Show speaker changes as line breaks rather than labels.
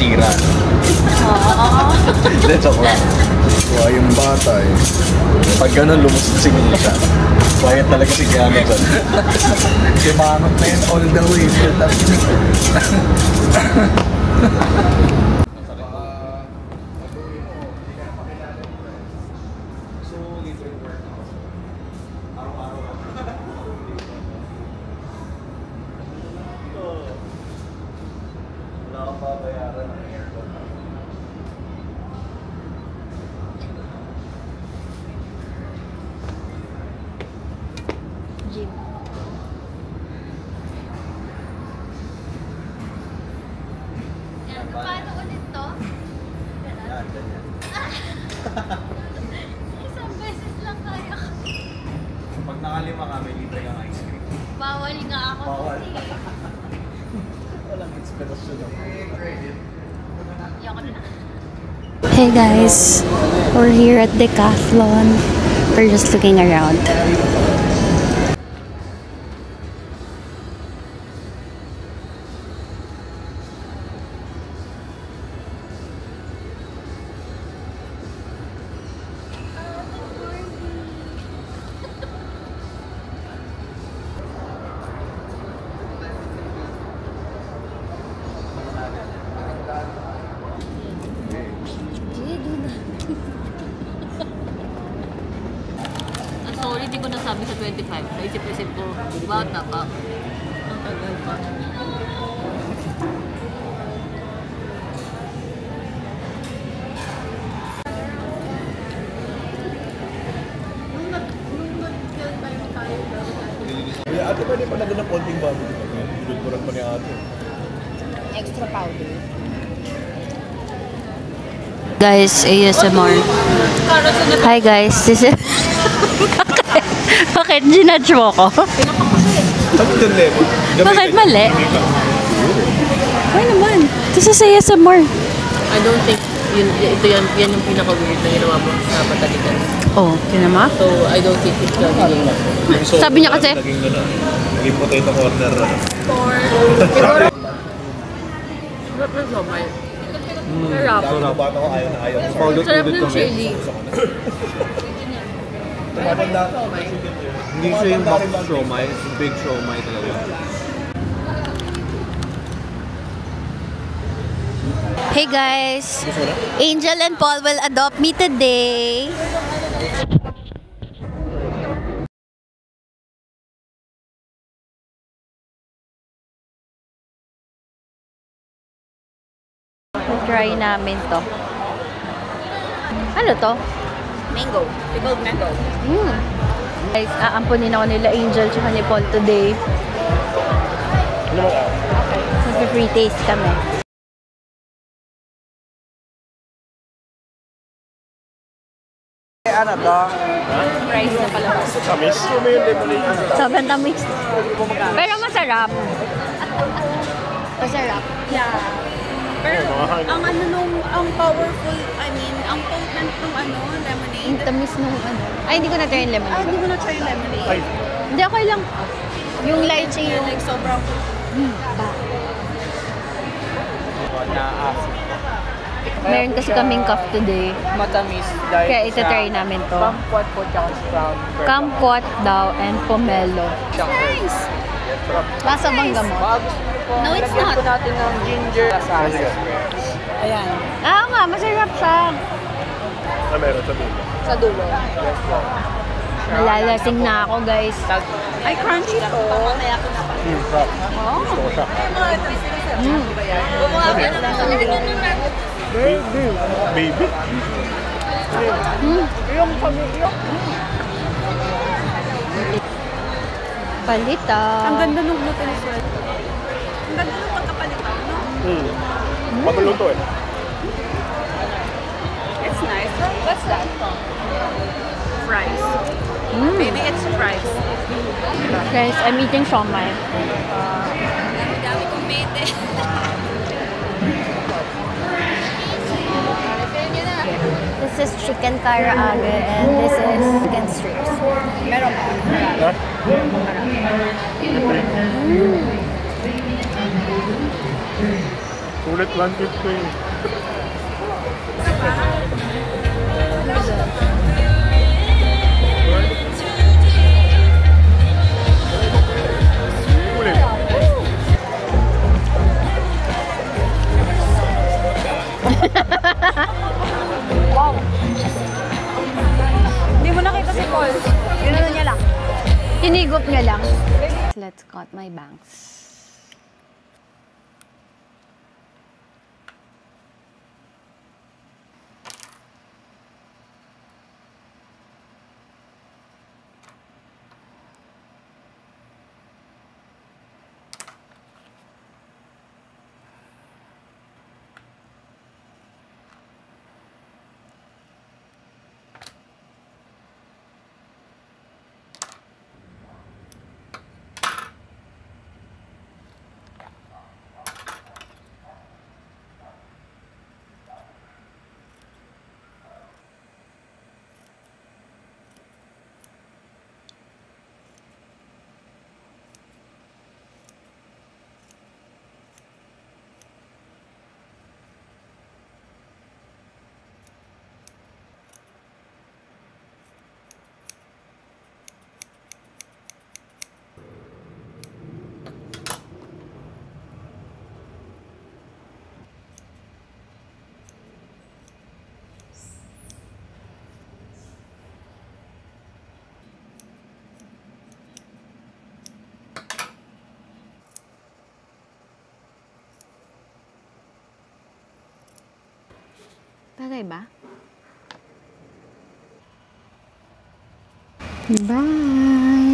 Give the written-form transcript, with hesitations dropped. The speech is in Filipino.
nasira. Hindi, joke lang.
Wah, yung bata eh.
Pag gano'n lumusot si Misha, quiet talaga si Kiana dyan.
Simangot na yun all the way.
Gym. Paano ulit to? Isang beses lang kaya ko.
Pag nakalima kami, libre kang ice cream.
Bawal nga ako.
Bawal.
Kasi.
Walang inspirasyon ako.
Ayoko na.
Hey guys, we're here at Decathlon. We're just looking around.
Sorry, di ko nasabi sa 25. Naisip-isip ko, bata pa. Ang tagal pa.
Ate, pwede pa lagyan ng konting bago. Bulburan pa ni ate.
Extra powder.
Guys, ASMR. Hi guys, this is... Bakit ginudge mo ko? Bakit mali? Why naman? This is ASMR.
I don't think yan yung pinaka-weird na ginawa mo sa Matalikan.
Oh, kinama?
So, I don't think it's gonna be.
Sabi niya kasi...
Naging potato corner.
Siguro. Sarap ng somay. Sarap.
Sarap. Bata ko ayaw na ayaw.
Sarap ng chili.
Hindi siya yung box siomai, big siomai talaga.
Hey guys, Angel and Paul will adopt me today. Try namin to. Ano to?
Mango. Pickled mango.
Guys, aampunin ako nila Angel tsaka ni Paul today. Mag-free taste kami.
Ano to?
Rice na palabas.
Tamis?
Sobrang tamis. Pero masarap. Masarap.
Yeah. Pero ang ano nung, ang powerful, I mean, ang potent nung ano, lemonade.
Ang tamis nung ano. Ay, hindi ko na try yung lemonade.
Hindi mo na try lemonade.
Hindi, okay lang. Yung lychee yung...
Like sobrang...
Meron kasi kaming cup today.
Matamis dahil
Kaya itatry namin to.
kumquat po tsaka sprout.
Kumquat daw and pomelo.
Nice!
Lasa bang gamot?
No, it's not.
Natin ng ginger.
Ayan.
Ah, nga, masarap siya.
Meron sa dulo.
Sa dulo.
Malalasing na ako, guys.
Ay, crunchy to. Mamaya ko na pa.
Gusto ko siya. Baby.
Palita.
Ang ganda nung gluten sweat. Ang ganda nung pagkapalitan, no?
Matulog to eh.
It's nice. What's that? Fries. Maybe it's fries.
Guys, I'm eating siomai.
Dami kong mete.
This is chicken karaage and this is chicken strips.
Meron ba?
Ulit 150. Ulit.
Hindi mo nakita si Paul. Ginano niya lang.
Hinigop niya lang. Let's cut my bangs. Bagay ba? Bye!